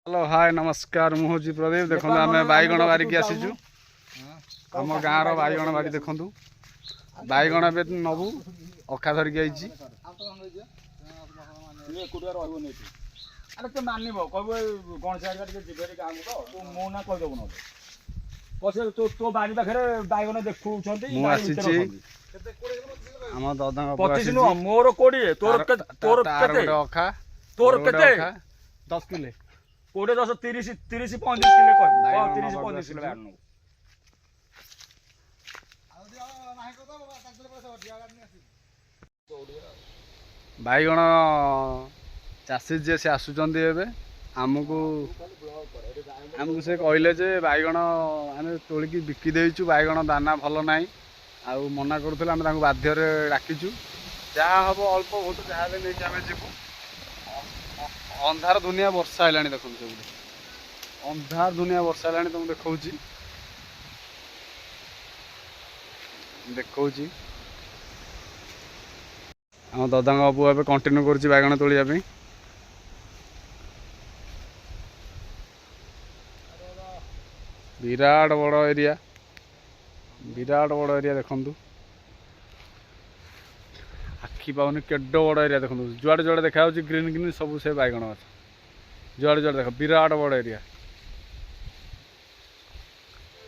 Hello hi नमस्कार मु हूँ प्रदीप देखो आम बैगण बारिकी आसीचु आम गाँव बैगण बारी देखु बैगण ए नबू अखा धरिकी आई अरे तो मानव कह गणेश जीवे गाँव को तू मो ना कहीदेव ना तो तो बारी पाखे बैगण देखुं पचिश नुह मोर 20 तोर तोर अखा तोर केते 10 किले 20 10 30 30 35 किले कह 30 35 किले बैगण चाषी जी से आसुच्च आमको आमको से कहले जे बैगण आम तोलिकी बिकी देचु बैगण दाना भल ना आउ मना करूँ आम बाध्य डाकिचु जहाँ हम अल्प बहुत जहाँ नहीं आम जीवु अंधार दुनिया वर्षा है देखो सब अंधार दुनिया वर्षा है तुम देखा देखा आम दादा बबू ए कंटिन्यू कर बैगण तोलिया विराट बड़ एरिया देखु आखि पाऊनी केड बड़ एरिया देखो जुआड़े जुआड़े देखा ग्रीन ग्रीन सब से बैगण अच्छा जुआड़े जुआड़े देख विराट बड़ एरिया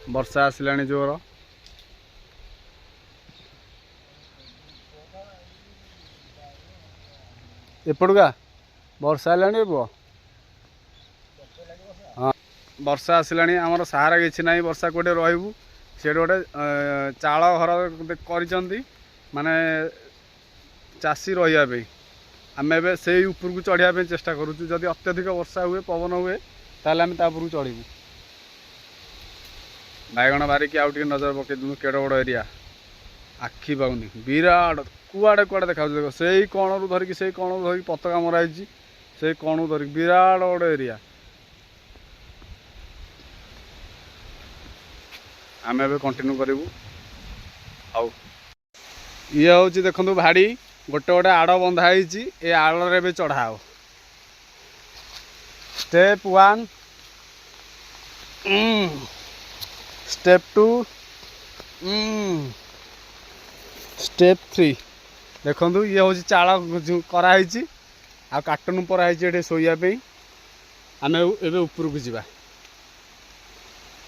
वर्षा आसला जोर एपड़का वर्षा है पुआ हाँ वर्षा आसला आमर सहारा किसी ना वर्षा कौटे रही से गोटे चाल घर कर माने चाषी रही आम ए से ऊपर को चढ़ाई चेष्टा करुचु जदि अत्यधिक वर्षा हुए पवन हुए ताल आम तापर चढ़ू बैगण बारिकी आउ टे नजर पकई दूँ केड़ बड़ एरिया आखि पाऊनी विराट कुआड़े कुआड़े देखा देख से कणरू धरिकी से कणरू धरिकी पताका मराई से कणू धरिकी विराट बड़ एरिया आम ए कंटिन्यू करूँ आउ ये हूँ देखु भाड़ी गोटे गोटे आड़ बंधाई ये आड़े चढ़ाओ स्टेप 1 स्टेप 2 स्टेप 3 देखु ये हूँ चाल कराई आ कार्टून पराई ये शोयापी आम ए ऊपर को जा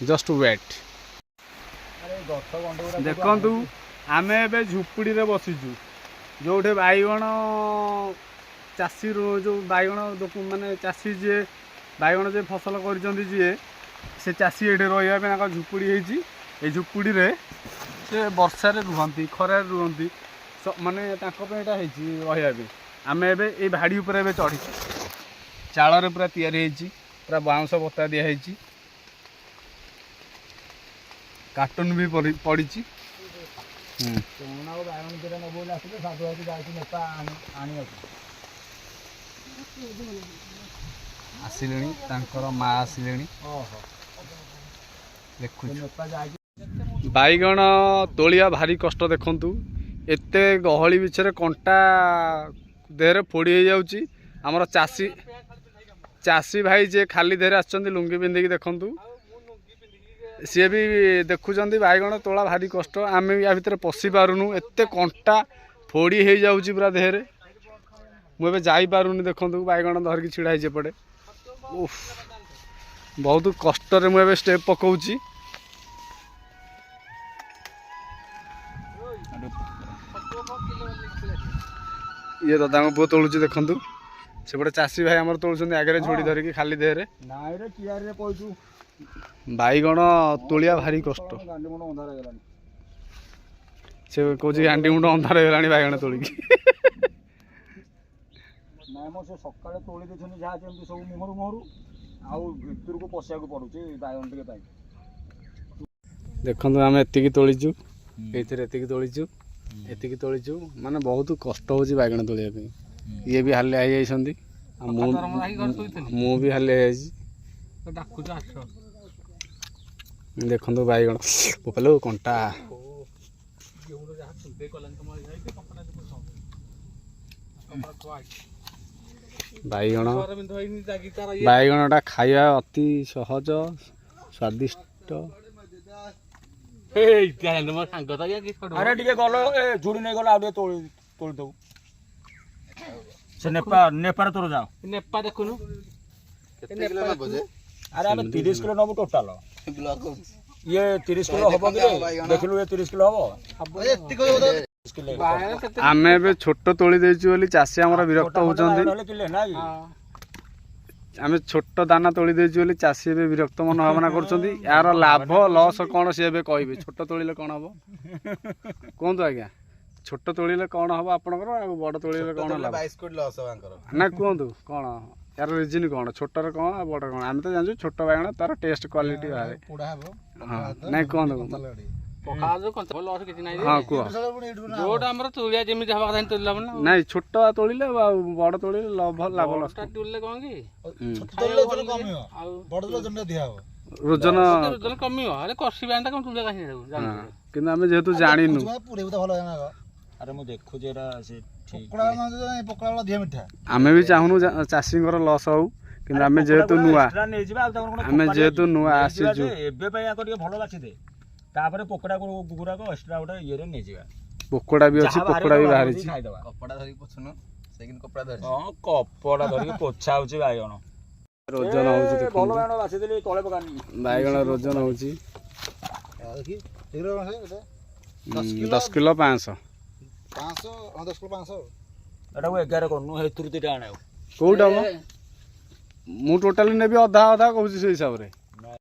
जस्ट वेट देखु आम ए झुपड़ी रे बसीचु जो बैगण चाषी जो बैगण माने चाषी जी बैगण जे फसल कर से चाषी ये रहा झुपड़ी है झुपड़ी रे से वर्षा रुहती खरार रुहती माने रहा आम ए भाड़ी उपर चढ़ी चाल पूरा तैयारी पूरा बाउंस बता दिखाई कार्टून भी पड़ी आसिले माँ आसिले देखु बैगण तोलिया भारी कष्ट देखु एत गहली बिछे कंटा देहरे फोड़ी हो जाऊँगी आमर चाषी चाषी भाई जे खाली देहरे आसुँच लुंगी पिंधिकी देखु सी भी देखुं बैगण तोला भारी कष्ट आम या भितर पशि पारूनु एत कंटा फोड़ी हो जाऊँगी पूरा देहरे मुझे जापारूनी देखु बैगण धरिकी छिड़ा एपटे बहुत कष्ट मुझे स्टेप पकाऊँगी ये दादा पुओ तोलुची देखु सेपटे चाषी भाई आमर तोलुं आगे झोड़ी धरिकी खाली देहरे बैगण तोलिया भारी कष्ट से कौच गांडी मुंड अंधार हो गला बैगण तोलिकी सकाଳେ ତୋଳି ଦେଇଛନ୍ତି ଯାହା ଯେମିତି ସବୁ ମୁହଁରୁ ମୁହଁରୁ ଆଉ ଭିତରକୁ ପଶିବାକୁ ପଡୁଛି ବାଇଗଣ ଟିକେ ପାଇଁ ଦେଖନ୍ତୁ ଆମେ ଏତିକି ତୋଳିଛୁ ଏଇଥିରେ ଏତିକି ତୋଳିଛୁ ମାନେ ବହୁତ କଷ୍ଟ ହେଉଛି ବାଇଗଣ ତୋଳିବା ପାଇଁ ଇଏ ବି ହାଲିଆ ହେଇଯାଇଛନ୍ତି ମୁଁ ବି ହାଲିଆ ହେଇଯାଇଛି ଦେଖନ୍ତୁ ବାଇଗଣ ପୋକଲୋ କଣ୍ଟା ବାଇଗଣଟା ଖାଇବା ଅତି ସହଜ ସ୍ୱାଦିଷ୍ଟ। ଆରେ ଟିକେ ଗଲ ଏ ଝୁଡ଼ି ନେଇ ଗଲ ଆଉ ଟିକେ ତୋଳି ଦବୁ ସେ ନେପାର ତୋର ଯାଅ ନେପା ଦେଖୁନୁ ଆରେ ଆମେ 30 କିଲୋ ନବୁ ଟୋଟାଲ ଇଏ 30 କିଲୋ ହବ କି ଦେଖିଲୁ ଏ 30 କିଲୋ ହବ ଆମେ ଏବେ ଛୋଟ ତୋଳି ଦେଇଛୁ ବୋଲି ଚାଷୀ ଆମର ବିରକ୍ତ ହଉଛନ୍ତି। ଆମେ ଛୋଟ ଦାନା ତୋଳି ଦେଇଛୁ ବୋଲି ଚାଷୀ ଏବେ ବିରକ୍ତ ମନ ଭାବନା କରୁଛନ୍ତି। ଏହାର ଲାଭ ଲସ୍ କ'ଣ ସିଏ ଏବେ କହିବେ। ଛୋଟ ତୋଳିଲେ କ'ଣ ହବ କୁହନ୍ତୁ ଆଜ୍ଞା। ଛୋଟ ତୋଳିଲେ କ'ଣ ହବ ଆପଣଙ୍କର ଆଉ ବଡ଼ ତୋଳିଲେ କ'ଣ ଲାଭ ନା କୁହନ୍ତୁ କ'ଣ ୟାର ରିଜିନ୍ କ'ଣ ଛୋଟରେ କ'ଣ ଆଉ ବଡ଼ କ'ଣ। ଆମେ ତ ଜାଣିଛୁ ଛୋଟ ବାଇଗଣ ତାର ଟେଷ୍ଟ କ୍ୱାଲିଟି ବାହାରେ। ହଁ ନାଇଁ କୁହନ୍ତୁ ହଁ କୁହ। ଯୋଉଟା ଆମର ତୁଳିଆ ଯେମିତି ହବା କଥା ତୁଳିଲା ମାନେ ନାଇଁ ଛୋଟ ତୋଳିଲେ ଆଉ ବଡ଼ ତୋଳିଲେ ଲାଭ ଲସ୍ ତୁଳିଲେ କ'ଣ କି ଓଜନ ଓଜନ କମିବ ହେଲେ କଷି ବାଇଗଣଟା କ'ଣ ତୁଳିଆ କାହିଁ କିନ୍ତୁ ଆମେ ଯେହେତୁ ଜାଣିନୁ ଆରେ ମୁଁ ଦେଖୁଛି ଏରା ସେ ଆମେ ବି ଚାହୁଁନୁ ଚାଷୀଙ୍କର ଲସ୍ ହଉ କିନ୍ତୁ ଆମେ ଯେହେତୁ ନୂଆ ଆସିଛୁ ଏବେ ପାଇଁ ଆଗ ଟିକେ ଭଲ ବାଛି ଦେ ତାପରେ ପକୋଡ଼ା ଗୁରାକ ଏକ୍ସଟ୍ରା ଗୋଟେ ଇଏରେ ନେଇଯିବା। ପକୋଡ଼ା ବି ଅଛି ପକୋଡ଼ା ବି ବାହାରିଛି। କପଡ଼ା ଧରିକି ପୋଛା ହଉଛି ବାଇଗଣ ଓଜନ ହଉଛି ଭଲ ବାଇଗଣ ବାଛିଦେଲି ତଳେ ପକାନି ବାଇଗଣ ଓଜନ ହଉଛି 10 କିଲୋ 500 ଏଟାକୁ 11 କରୁନୁ ହେତୁରୁ ଦିଟା ଆଣେ କୋଉଟା ମୁଁ ଟୋଟାଲି ନେବି ଅଧା ଅଧା କହୁଛି ସେଇ ହିସାବରେ।